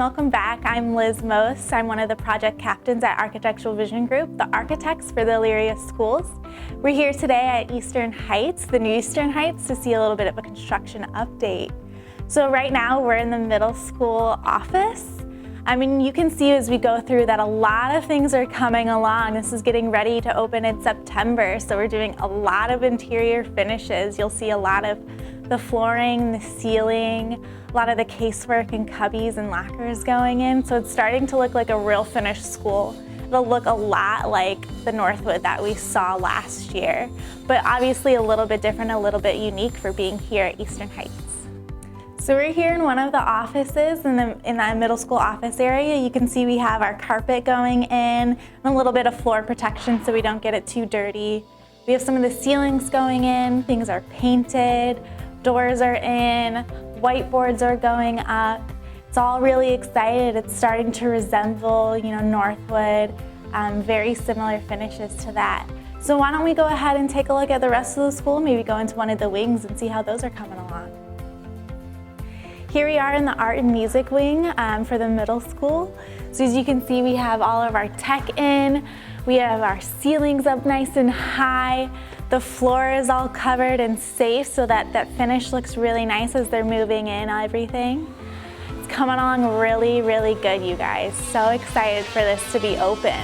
welcome back. I'm Lizz Most. I'm one of the project captains at Architectural Vision Group, the architects for the Elyria schools. We're here today at Eastern Heights, the new Eastern Heights, to see a little bit of a construction update. So right now we're in the middle school office. I mean, you can see as we go through that a lot of things are coming along. This is getting ready to open in September, so we're doing a lot of interior finishes. You'll see a lot of the flooring, the ceiling, a lot of the casework and cubbies and lockers going in. So it's starting to look like a real finished school. It'll look a lot like the Northwood that we saw last year, but obviously a little bit different, a little bit unique for being here at Eastern Heights. So we're here in one of the offices in the middle school office area. You can see we have our carpet going in and a little bit of floor protection so we don't get it too dirty. We have some of the ceilings going in, things are painted, doors are in, whiteboards are going up. It's all really excited. It's starting to resemble, Northwood, very similar finishes to that. So why don't we go ahead and take a look at the rest of the school, maybe go into one of the wings and see how those are coming along. Here we are in the art and music wing for the middle school. So as you can see, we have all of our tech in. We have our ceilings up nice and high. The floor is all covered and safe so that finish looks really nice as they're moving in everything. It's coming along really, really good, you guys. So excited for this to be open.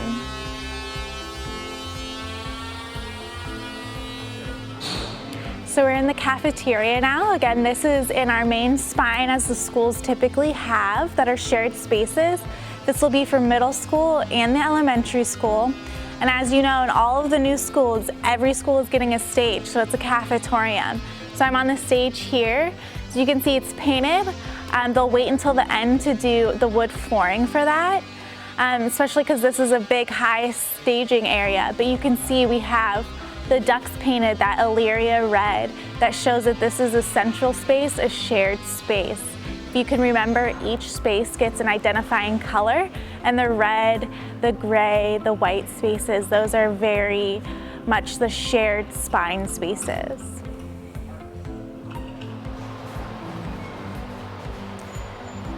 So we're in the cafeteria now. Again, this is in our main spine as the schools typically have that are shared spaces. This will be for middle school and the elementary school. And as you know, in all of the new schools, every school is getting a stage, so it's a cafetorium. So I'm on the stage here. So you can see it's painted. They'll wait until the end to do the wood flooring for that, especially because this is a big, high staging area. But you can see we have the ducks painted that Elyria red that shows that this is a central space, a shared space. If you can remember, each space gets an identifying color, and the red, the gray, the white spaces, those are very much the shared spine spaces.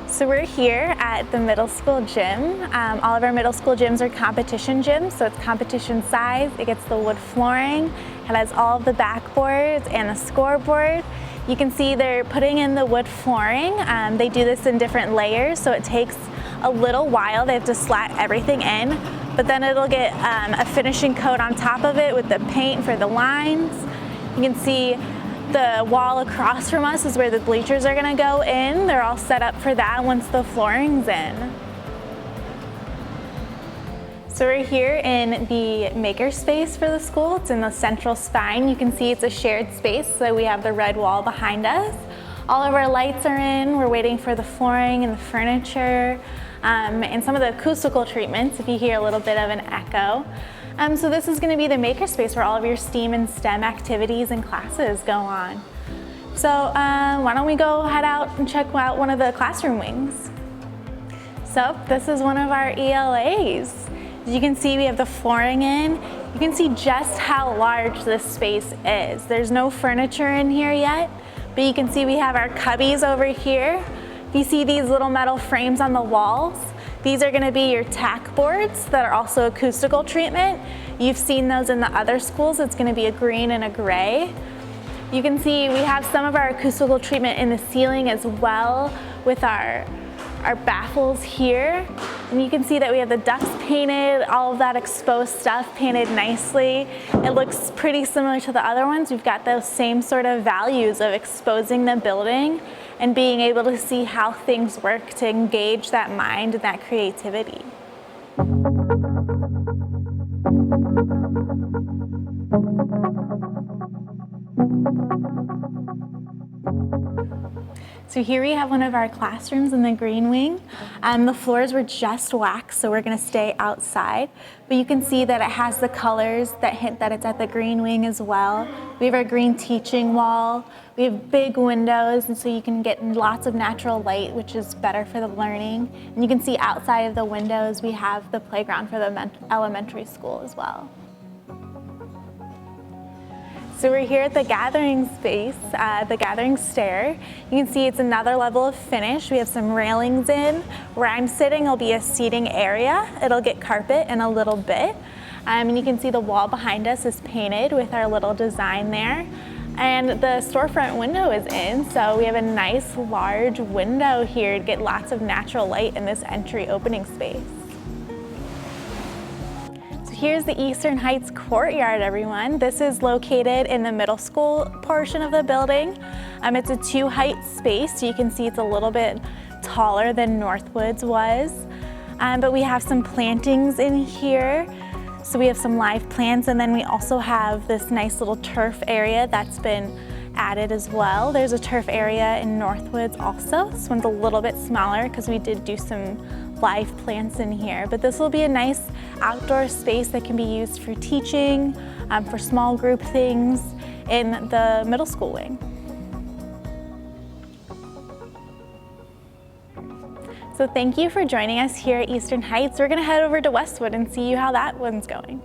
So we're here at the middle school gym. All of our middle school gyms are competition gyms, so it's competition size. It gets the wood flooring. It has all of the backboards and the scoreboard. You can see they're putting in the wood flooring. They do this in different layers, so it takes a little while. They have to slat everything in, but then it'll get a finishing coat on top of it with the paint for the lines. You can see the wall across from us is where the bleachers are gonna go in. They're all set up for that once the flooring's in. So we're here in the maker space for the school. It's in the central spine. You can see it's a shared space, so we have the red wall behind us. All of our lights are in. We're waiting for the flooring and the furniture and some of the acoustical treatments if you hear a little bit of an echo. So this is going to be the maker space where all of your STEAM and STEM activities and classes go on. So why don't we go head out and check out one of the classroom wings. So this is one of our ELAs. As you can see, we have the flooring in. You can see just how large this space is. There's no furniture in here yet, but you can see we have our cubbies over here. You see these little metal frames on the walls. These are going to be your tack boards that are also acoustical treatment. You've seen those in the other schools. It's going to be a green and a gray. You can see we have some of our acoustical treatment in the ceiling as well with our baffles here. And you can see that we have the ducks painted, all of that exposed stuff painted nicely. It looks pretty similar to the other ones. We've got those same sort of values of exposing the building and being able to see how things work to engage that mind and that creativity. So here we have one of our classrooms in the green wing. The floors were just waxed, so we're gonna stay outside. But you can see that it has the colors that hint that it's at the green wing as well. We have our green teaching wall. We have big windows, and so you can get lots of natural light, which is better for the learning. And you can see outside of the windows, we have the playground for the elementary school as well. So we're here at the gathering space, the gathering stair. You can see it's another level of finish. We have some railings in. Where I'm sitting will be a seating area. It'll get carpet in a little bit. And you can see the wall behind us is painted with our little design there. And the storefront window is in, so we have a nice large window here to get lots of natural light in this entry opening space. Here's the Eastern Heights courtyard, everyone. This is located in the middle school portion of the building. It's a 2-height space, so you can see it's a little bit taller than Northwoods was. But we have some plantings in here. So we have some live plants, and then we also have this nice little turf area that's been added as well. There's a turf area in Northwoods also. This one's a little bit smaller because we did do some live plants in here, but this will be a nice outdoor space that can be used for teaching, for small group things in the middle school wing. So thank you for joining us here at Eastern Heights. We're gonna head over to Westwood and see how that one's going.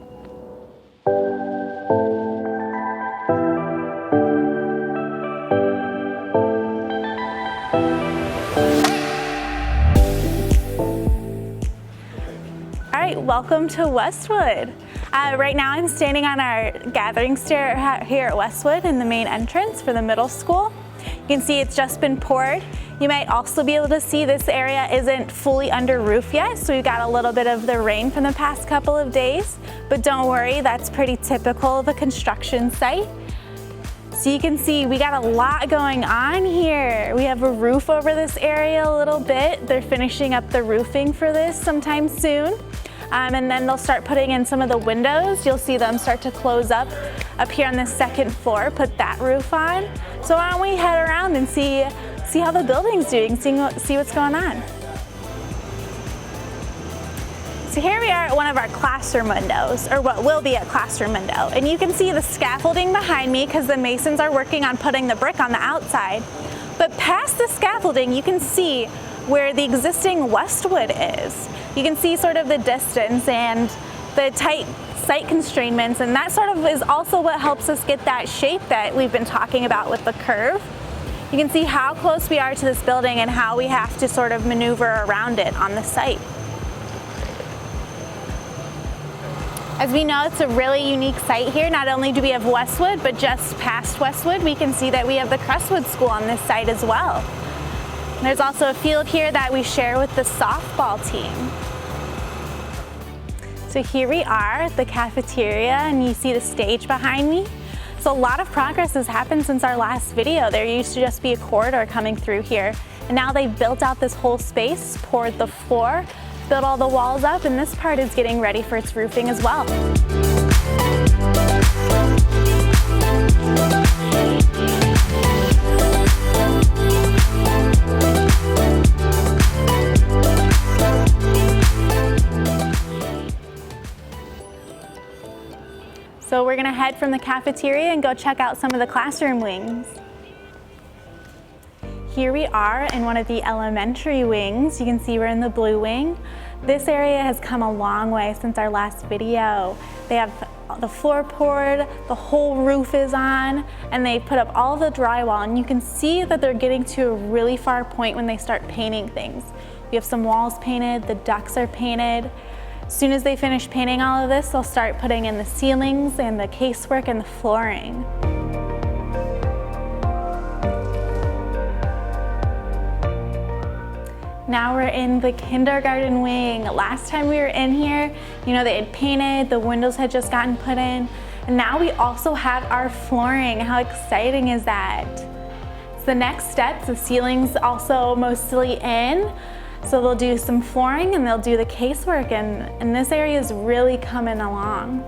Welcome to Westwood. Right now I'm standing on our gathering stair here at Westwood in the main entrance for the middle school. You can see it's just been poured. You might also be able to see this area isn't fully under roof yet, so we've got a little bit of the rain from the past couple of days, but don't worry, that's pretty typical of a construction site. So you can see we got a lot going on here. We have a roof over this area a little bit. They're finishing up the roofing for this sometime soon. And then they'll start putting in some of the windows. You'll see them start to close up here on the second floor, put that roof on. So why don't we head around and see how the building's doing, see what's going on. So here we are at one of our classroom windows, or what will be a classroom window. And you can see the scaffolding behind me because the masons are working on putting the brick on the outside. But past the scaffolding, you can see where the existing Westwood is. You can see sort of the distance and the tight site constraints, and that sort of is also what helps us get that shape that we've been talking about with the curve. You can see how close we are to this building and how we have to sort of maneuver around it on the site. As we know, it's a really unique site here. Not only do we have Westwood, but just past Westwood, we can see that we have the Crestwood School on this site as well. There's also a field here that we share with the softball team. So here we are at the cafeteria, and you see the stage behind me. So a lot of progress has happened since our last video. There used to just be a corridor coming through here, and now they've built out this whole space, poured the floor, built all the walls up, and this part is getting ready for its roofing as well. So we're gonna head from the cafeteria and go check out some of the classroom wings. Here we are in one of the elementary wings. You can see we're in the blue wing. This area has come a long way since our last video. They have the floor poured, the whole roof is on, and they put up all the drywall, and you can see that they're getting to a really far point when they start painting things. We have some walls painted, the ducts are painted. As soon as they finish painting all of this, they'll start putting in the ceilings and the casework and the flooring. Now we're in the kindergarten wing. Last time we were in here, you know, they had painted, the windows had just gotten put in, and now we also have our flooring. How exciting is that? So the next steps, the ceilings also mostly in. So they'll do some flooring and they'll do the casework, and this area is really coming along.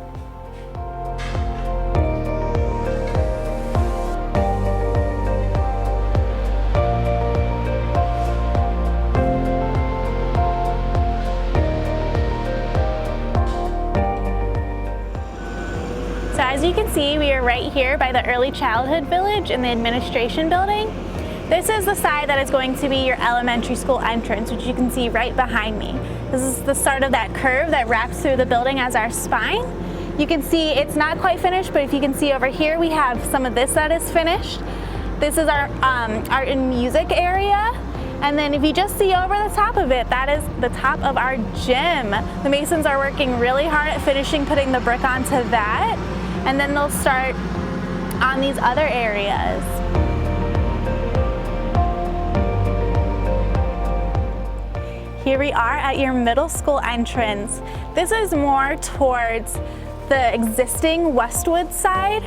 So as you can see, we are right here by the Early Childhood Village in the administration building. This is the side that is going to be your elementary school entrance, which you can see right behind me. This is the start of that curve that wraps through the building as our spine. You can see it's not quite finished, but if you can see over here, we have some of this that is finished. This is our art and music area. And then if you just see over the top of it, that is the top of our gym. The masons are working really hard at finishing putting the brick onto that. And then they'll start on these other areas. Here we are at your middle school entrance. This is more towards the existing Westwood side.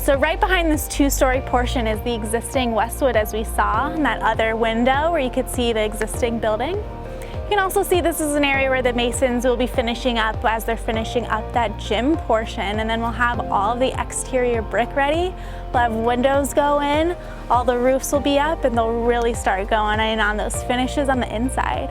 So right behind this two-story portion is the existing Westwood, as we saw in that other window where you could see the existing building. You can also see this is an area where the masons will be finishing up as they're finishing up that gym portion, and then we'll have all of the exterior brick ready. We'll have windows go in, all the roofs will be up, and they'll really start going in on those finishes on the inside.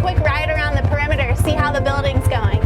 Quick ride around the perimeter, see how the building's going.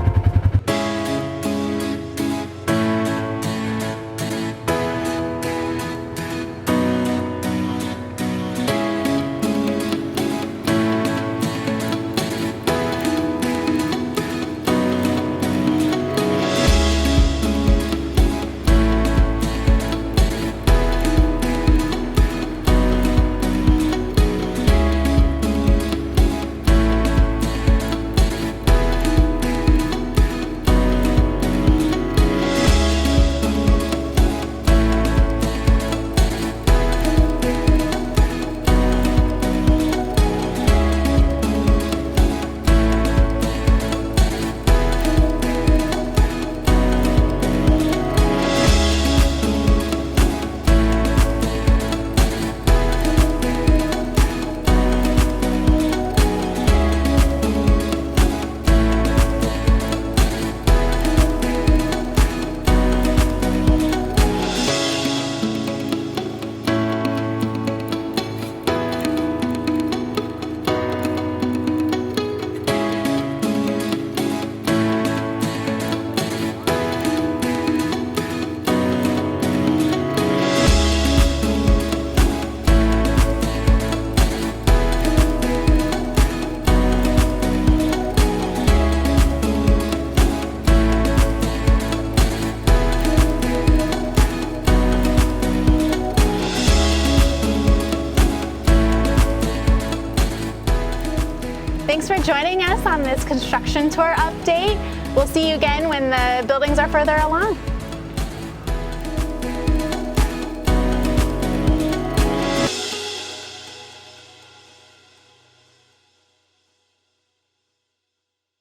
Thanks for joining us on this construction tour update. We'll see you again when the buildings are further along.